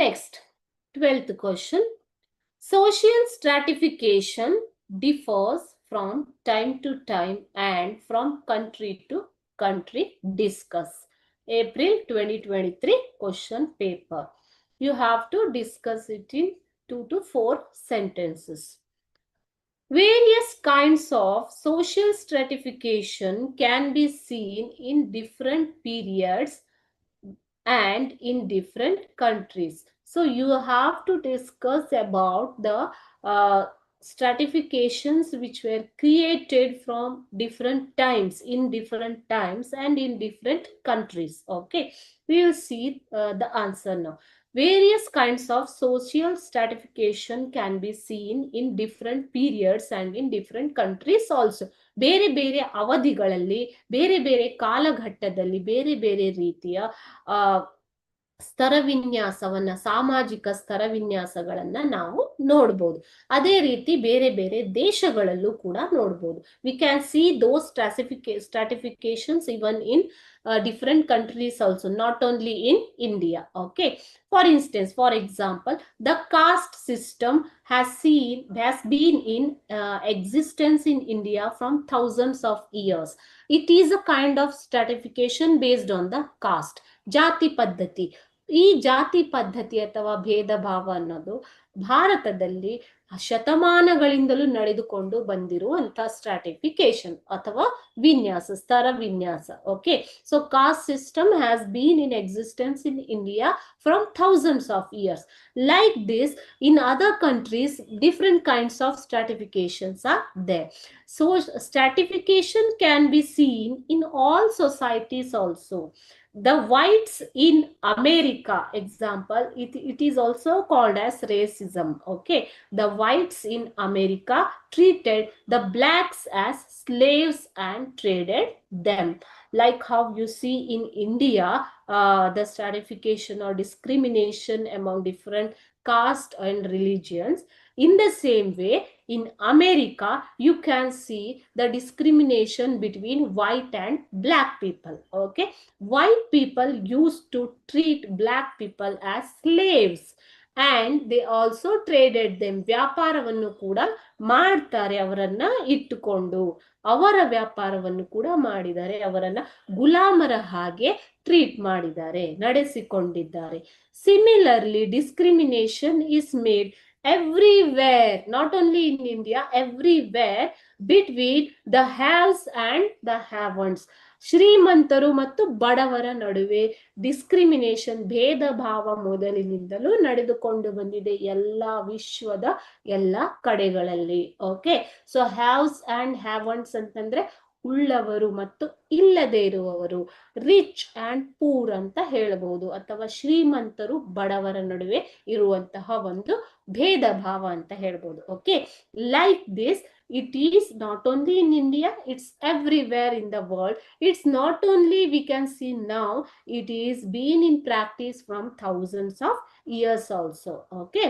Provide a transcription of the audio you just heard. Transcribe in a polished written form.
Next, 12th question. Social stratification differs from time to time and from country to country. Discuss. April 2023 question paper. You have to discuss it in 2 to 4 sentences. Various kinds of social stratification can be seen in different periods and in different countries. So you have to discuss about the stratifications which were created from different times, in different times and in different countries. Okay, we will see the answer now. Various kinds of social stratification can be seen in different periods and in different countries also. ಬೇರೆ ಬೇರೆ ಅವಧಿಗಳಲ್ಲಿ, ಬೇರೆ ಬೇರೆ ಕಾಲಘಟ್ಟದಲ್ಲಿ ಬೇರೆ ಬೇರೆ ರೀತಿಯ ಸ್ತರವಿನ್ಯಾಸವನ್ನ, ಸಾಮಾಜಿಕ ಸ್ತರವಿನ್ಯಾಸಗಳನ್ನ ನಾವು ನೋಡ್ಬೋದು. ಅದೇ ರೀತಿ ಬೇರೆ ಬೇರೆ ದೇಶಗಳಲ್ಲೂ ಕೂಡ ನೋಡ್ಬೋದು. We can see those stratifications even in different countries also, not only in India. Okay, for instance, for example, the caste system has been in existence in India from thousands of years. It is a kind of stratification based on the caste. ಜಾತಿ ಪದ್ಧತಿ, ಈ ಜಾತಿ ಪದ್ಧತಿ ಅಥವಾ ಭೇದ ಭಾವ ಅನ್ನೋದು ಭಾರತದಲ್ಲಿ ಶತಮಾನಗಳಿಂದಲೂ ನಡೆದುಕೊಂಡು ಬಂದಿರುವಂತಹ ಸ್ಟ್ರಾಟಿಫಿಕೇಶನ್ ಅಥವಾ ವಿನ್ಯಾಸ, ಸ್ತರ ವಿನ್ಯಾಸ. Okay, so caste system has been in existence in India from thousands of years. Like this, in other countries, different kinds of stratifications are there. So stratification can be seen in all societies also. The whites in America, example, it is also called as racism. Okay, the whites in America treated the blacks as slaves and traded them. Like how you see in India, the stratification or discrimination among different caste and religions. In the same way, in America, you can see the discrimination between white and black people. Okay, white people used to treat black people as slaves and they also traded them. ವ್ಯಾಪಾರವನ್ನು ಕೂಡ ಮಾಡ್ತಾರೆ, ಅವರನ್ನ ಇಟ್ಟುಕೊಂಡು ಅವರ ವ್ಯಾಪಾರವನ್ನು ಕೂಡ ಮಾಡಿದ್ದಾರೆ, ಅವರನ್ನ ಗುಲಾಮರ ಹಾಗೆ ಟ್ರೀಟ್ ಮಾಡಿದ್ದಾರೆ, ನಡೆಸಿಕೊಂಡಿದ್ದಾರೆ. Similarly, discrimination is made everywhere, not only in India, everywhere, between the haves and the have-ones. ಶ್ರೀಮಂತರು ಮತ್ತು ಬಡವರ ನಡುವೆ ಡಿಸ್ಕ್ರಿಮಿನೇಷನ್, ಭೇದ ಭಾವ ಮೊದಲಿನಿಂದಲೂ ನಡೆದುಕೊಂಡು ಬಂದಿದೆ ಎಲ್ಲ ವಿಶ್ವದ ಎಲ್ಲ ಕಡೆಗಳಲ್ಲಿ. ಓಕೆ, ಸೊ ಹ್ಯಾವ್ಸ್ ಅಂಡ್ ಹ್ಯಾವನ್ಸ್ ಅಂತಂದ್ರೆ ಉಳ್ಳವರು ಮತ್ತು ಇಲ್ಲದೆ ಇರುವವರು, ರಿಚ್ ಅಂಡ್ ಪೂರ್ ಅಂತ ಹೇಳಬಹುದು, ಅಥವಾ ಶ್ರೀಮಂತರು ಬಡವರ ನಡುವೆ ಇರುವಂತಹ ಒಂದು ಭೇದ ಭಾವ ಅಂತ ಹೇಳ್ಬೋದು. Okay, like this it is not only in India, it's everywhere in the world. It's not only we can see now, it is been in practice from thousands of years also. Okay,